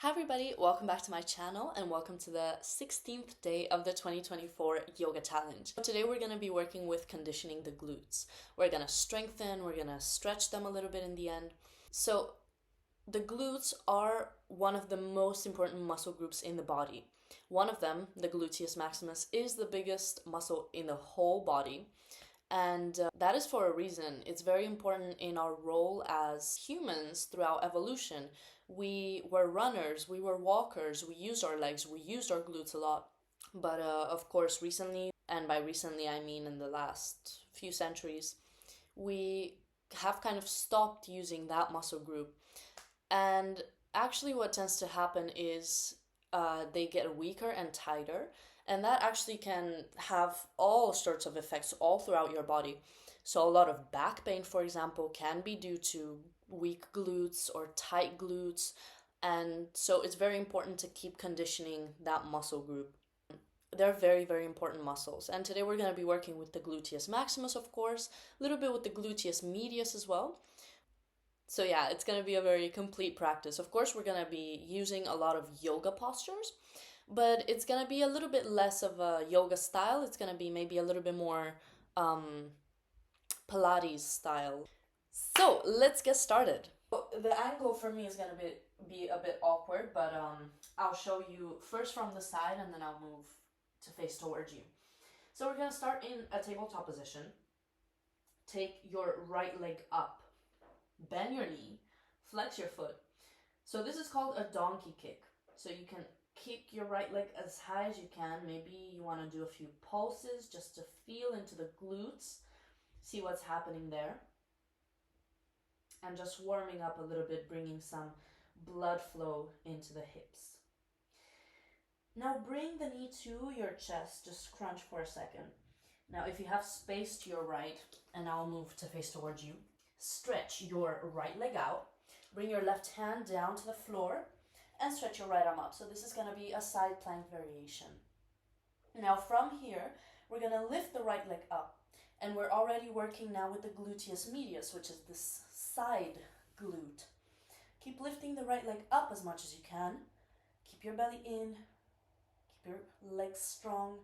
Hi everybody, welcome back to my channel and welcome to the 16th day of the 2024 Yoga Challenge. Today we're going to be working with conditioning the glutes. We're going to strengthen, we're going to stretch them a little bit in the end. So the glutes are one of the most important muscle groups in the body. One of them, the gluteus maximus, is the biggest muscle in the whole body. And that is for a reason. It's very important in our role as humans throughout evolution. We were runners, we were walkers, we used our legs, we used our glutes a lot. But of course, recently, and by recently I mean in the last few centuries, we have kind of stopped using that muscle group. And actually, what tends to happen is they get weaker and tighter, and that actually can have all sorts of effects all throughout your body. So a lot of back pain, for example, can be due to weak glutes or tight glutes, and so it's very important to keep conditioning that muscle group. They're very, very important muscles. And today we're going to be working with the gluteus maximus, of course, a little bit with the gluteus medius as well. So yeah, it's going to be a very complete practice. Of course, we're going to be using a lot of yoga postures, but it's going to be a little bit less of a yoga style. It's going to be maybe a little bit more Pilates style. So let's get started. The angle for me is going to be a bit awkward, but I'll show you first from the side and then I'll move to face towards you. So we're going to start in a tabletop position. Take your right leg up. Bend your knee, flex your foot. So this is called a donkey kick. So you can kick your right leg as high as you can. Maybe you want to do a few pulses just to feel into the glutes, see what's happening there. And just warming up a little bit, bringing some blood flow into the hips. Now bring the knee to your chest, just crunch for a second. Now if you have space to your right, and I'll move to face towards you, stretch your right leg out, bring your left hand down to the floor, and stretch your right arm up. So this is going to be a side plank variation. Now from here, we're going to lift the right leg up, and we're already working now with the gluteus medius, which is this side glute. Keep lifting the right leg up as much as you can. Keep your belly in, keep your legs strong,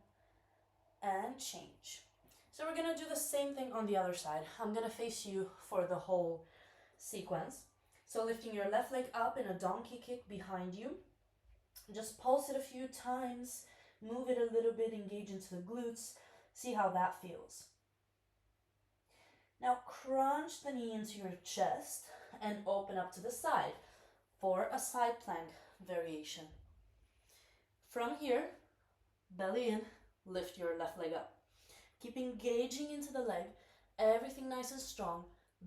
and change. So we're going to do the same thing on the other side. I'm going to face you for the whole sequence. So lifting your left leg up in a donkey kick behind you. Just pulse it a few times, move it a little bit, engage into the glutes, see how that feels. Now crunch the knee into your chest and open up to the side for a side plank variation. From here, belly in, lift your left leg up. Keep engaging into the leg, everything nice and strong,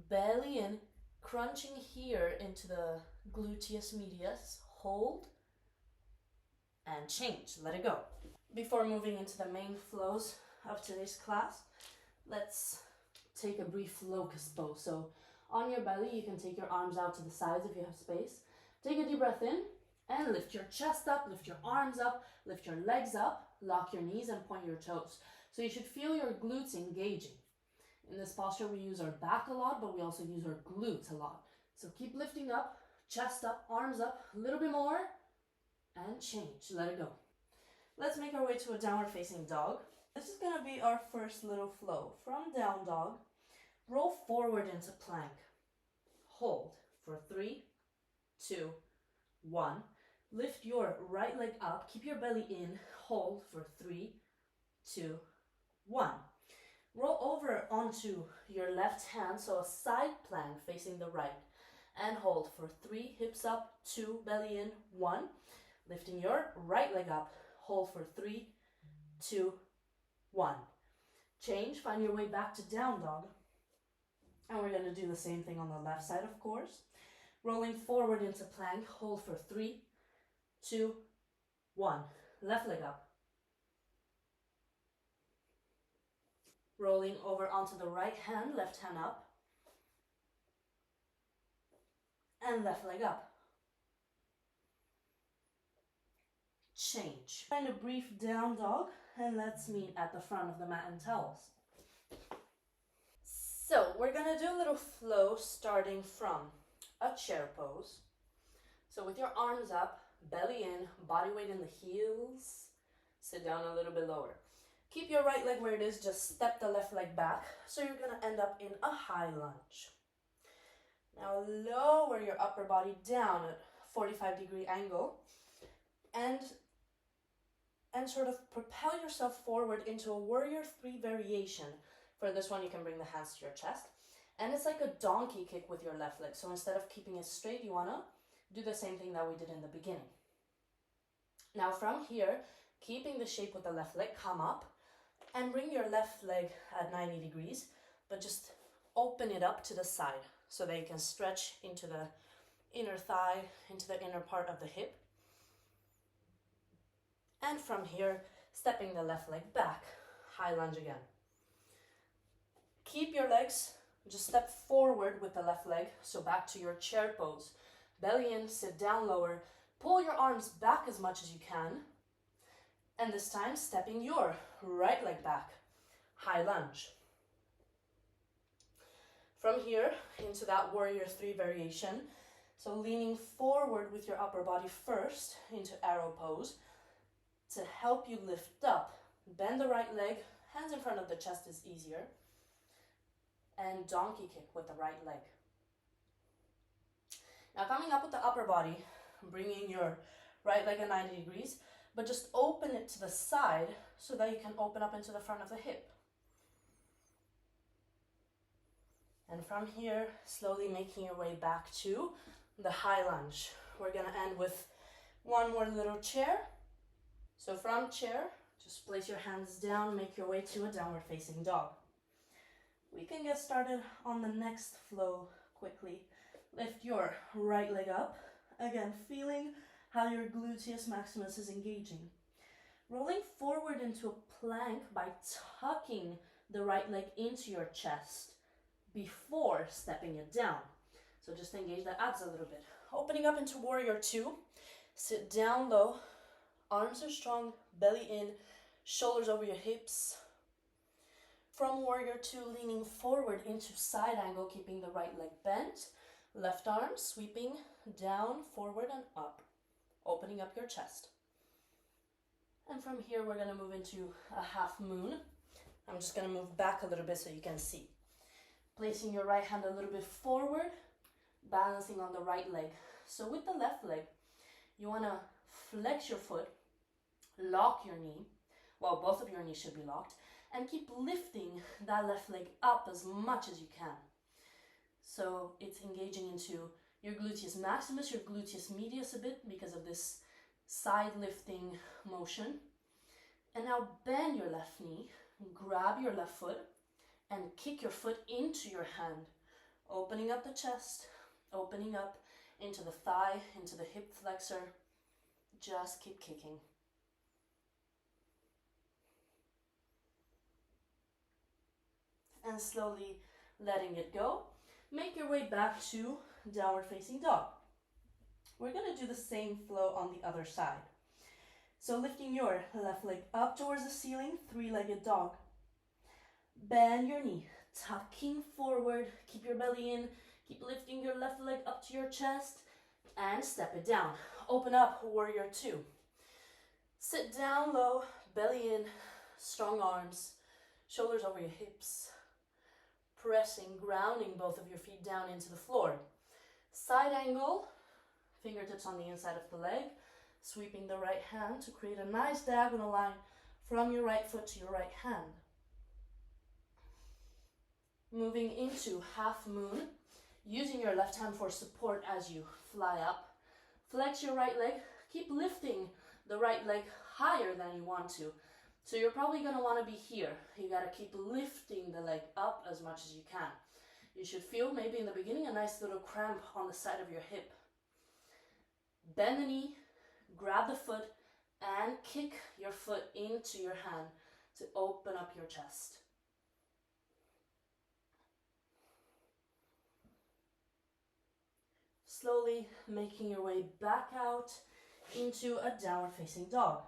belly in, crunching here into the gluteus medius, hold, and change, let it go. Before moving into the main flows of today's class, let's take a brief locus pose. So on your belly, you can take your arms out to the sides if you have space. Take a deep breath in and lift your chest up, lift your arms up, lift your legs up, lock your knees and point your toes. So you should feel your glutes engaging. In this posture, we use our back a lot, but we also use our glutes a lot. So keep lifting up, chest up, arms up, a little bit more, and change. Let it go. Let's make our way to a downward facing dog. This is going to be our first little flow. From down dog, roll forward into plank. Hold for 3, 2, 1. Lift your right leg up, keep your belly in, hold for 3, 2, 1. Roll over onto your left hand, so a side plank facing the right, and hold for 3, hips up, 2, belly in, 1. Lifting your right leg up, hold for 3, 2, 1. Change, find your way back to down dog. And we're going to do the same thing on the left side, of course. Rolling forward into plank, hold for 3, 2, 1. Left leg up. Rolling over onto the right hand, left hand up. And left leg up. Change. Find a brief down dog, and let's meet at the front of the mat and towels. So we're going to do a little flow starting from a chair pose. So with your arms up, belly in, body weight in the heels. Sit down a little bit lower. Keep your right leg where it is, just step the left leg back. So you're gonna end up in a high lunge. Now lower your upper body down at 45-degree angle and sort of propel yourself forward into a warrior 3 variation. For this one, you can bring the hands to your chest. And it's like a donkey kick with your left leg. So instead of keeping it straight, you wanna do the same thing that we did in the beginning. Now from here, keeping the shape with the left leg, come up and bring your left leg at 90 degrees, but just open it up to the side so that you can stretch into the inner thigh, into the inner part of the hip. And from here, stepping the left leg back, high lunge again. Keep your legs, just step forward with the left leg, so back to your chair pose. Belly in, sit down lower, pull your arms back as much as you can, and this time stepping your right leg back, high lunge. From here into that warrior 3 variation, so leaning forward with your upper body first into arrow pose to help you lift up. Bend the right leg, hands in front of the chest is easier, and donkey kick with the right leg. Now coming up with the upper body, bringing your right leg at 90 degrees, but just open it to the side so that you can open up into the front of the hip. And from here, slowly making your way back to the high lunge. We're gonna end with one more little chair. So from chair, just place your hands down, make your way to a downward facing dog. We can get started on the next flow quickly. Lift your right leg up, again feeling how your gluteus maximus is engaging. Rolling forward into a plank by tucking the right leg into your chest before stepping it down. So just engage the abs a little bit. Opening up into warrior 2, sit down low, arms are strong, belly in, shoulders over your hips. From warrior 2, leaning forward into side angle, keeping the right leg bent. Left arm sweeping down, forward and up, opening up your chest. And from here, we're gonna move into a half moon. I'm just gonna move back a little bit so you can see. Placing your right hand a little bit forward, balancing on the right leg. So with the left leg, you wanna flex your foot, lock your knee, well, both of your knees should be locked, and keep lifting that left leg up as much as you can. So it's engaging into your gluteus maximus, your gluteus medius a bit because of this side lifting motion. And now bend your left knee, grab your left foot, and kick your foot into your hand, opening up the chest, opening up into the thigh, into the hip flexor. Just keep kicking. And slowly letting it go. Make your way back to downward facing dog. We're gonna do the same flow on the other side. So lifting your left leg up towards the ceiling, 3-legged dog. Bend your knee, tucking forward, keep your belly in, keep lifting your left leg up to your chest, and step it down. Open up, warrior 2. Sit down low, belly in, strong arms, shoulders over your hips, pressing, grounding both of your feet down into the floor. Side angle, fingertips on the inside of the leg, sweeping the right hand to create a nice diagonal line from your right foot to your right hand. Moving into half moon, using your left hand for support as you fly up. Flex your right leg, keep lifting the right leg higher than you want to. So you're probably gonna wanna be here. You gotta keep lifting the leg up as much as you can. You should feel maybe in the beginning a nice little cramp on the side of your hip. Bend the knee, grab the foot, and kick your foot into your hand to open up your chest. Slowly making your way back out into a downward facing dog.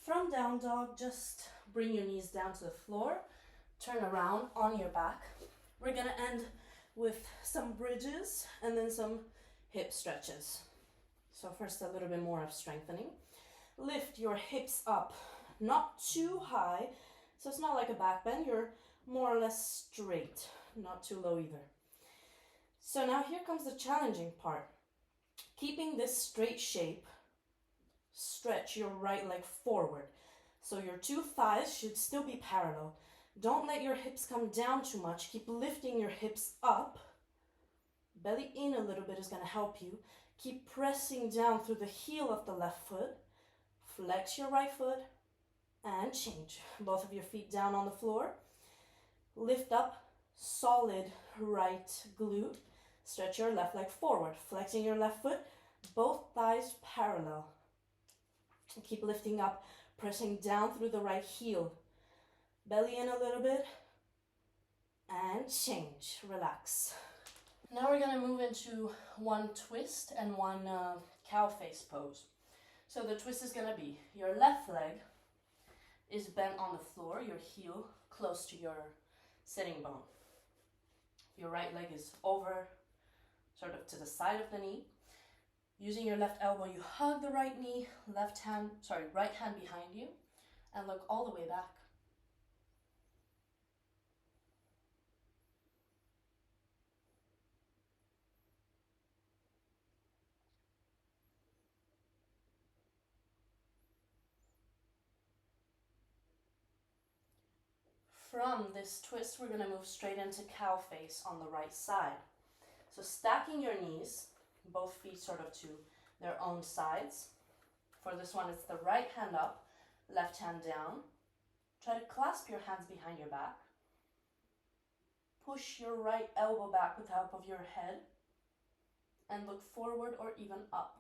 From down dog, just bring your knees down to the floor, turn around on your back. We're gonna end with some bridges and then some hip stretches. So first a little bit more of strengthening. Lift your hips up, not too high, so it's not like a back bend, you're more or less straight, not too low either. So now here comes the challenging part. Keeping this straight shape, stretch your right leg forward. So your two thighs should still be parallel. Don't let your hips come down too much. Keep lifting your hips up. Belly in a little bit is going to help you. Keep pressing down through the heel of the left foot. Flex your right foot and change. Both of your feet down on the floor. Lift up, solid right glute. Stretch your left leg forward, flexing your left foot, both thighs parallel. Keep lifting up, pressing down through the right heel. Belly in a little bit and change, relax. Now we're going to move into one twist and one cow face pose. So the twist is going to be your left leg is bent on the floor, your heel close to your sitting bone. Your right leg is over, sort of to the side of the knee. Using your left elbow, you hug the right knee, right hand behind you, and look all the way back. From this twist, we're going to move straight into cow face on the right side. So stacking your knees, both feet sort of to their own sides. For this one, it's the right hand up, left hand down. Try to clasp your hands behind your back. Push your right elbow back with the help of your head and look forward or even up.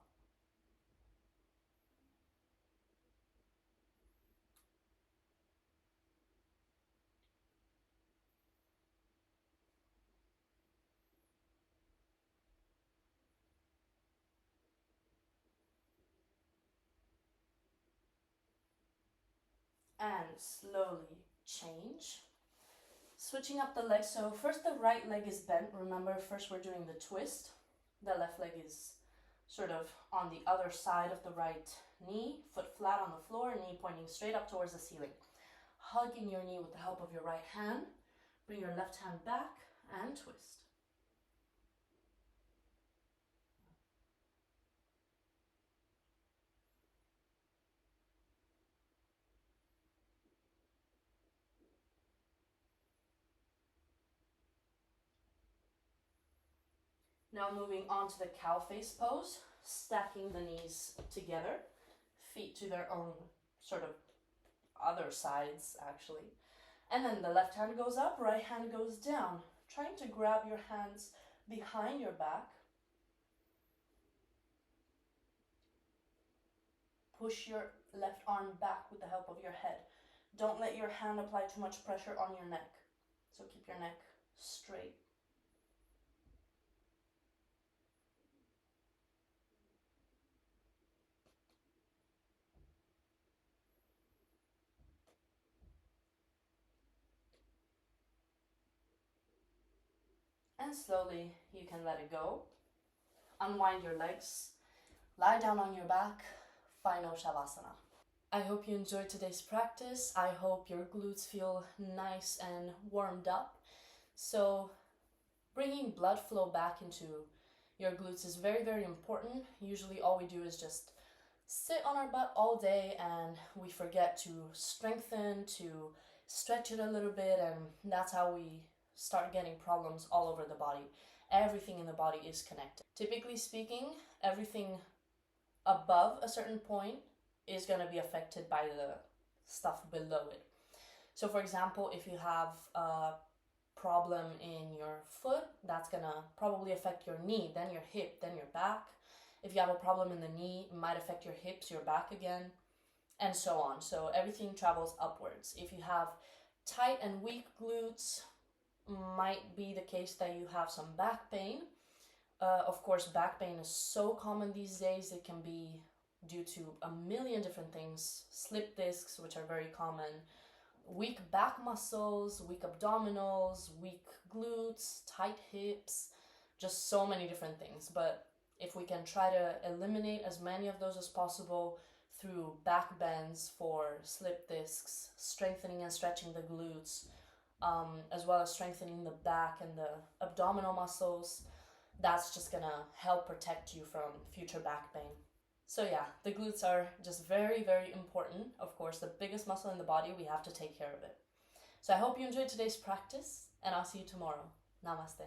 And slowly change. Switching up the legs. So first the right leg is bent. Remember, first we're doing the twist. The left leg is sort of on the other side of the right knee, foot flat on the floor, knee pointing straight up towards the ceiling. Hugging your knee with the help of your right hand. Bring your left hand back and twist. Now moving on to the cow face pose, stacking the knees together, feet to their own sort of other sides actually. And then the left hand goes up, right hand goes down, trying to grab your hands behind your back. Push your left arm back with the help of your head. Don't let your hand apply too much pressure on your neck. So keep your neck straight. And slowly you can let it go. Unwind your legs. Lie down on your back. Final Shavasana. I hope you enjoyed today's practice. I hope your glutes feel nice and warmed up. So bringing blood flow back into your glutes is very, very important. Usually all we do is just sit on our butt all day and we forget to strengthen, to stretch it a little bit, and that's how we start getting problems all over the body. Everything in the body is connected. Typically speaking, everything above a certain point is going to be affected by the stuff below it. So for example, if you have a problem in your foot, that's going to probably affect your knee, then your hip, then your back. If you have a problem in the knee, it might affect your hips, your back again, and so on. So everything travels upwards. If you have tight and weak glutes, might be the case that you have some back pain. Of course, back pain is so common these days. It can be due to a million different things. Slip discs, which are very common, weak back muscles, weak abdominals, weak glutes, tight hips, just so many different things. But if we can try to eliminate as many of those as possible through back bends for slip discs, strengthening and stretching the glutes, as well as strengthening the back and the abdominal muscles, that's just gonna help protect you from future back pain. So yeah, the glutes are just very, very important. Of course, the biggest muscle in the body, we have to take care of it. So I hope you enjoyed today's practice, and I'll see you tomorrow. Namaste.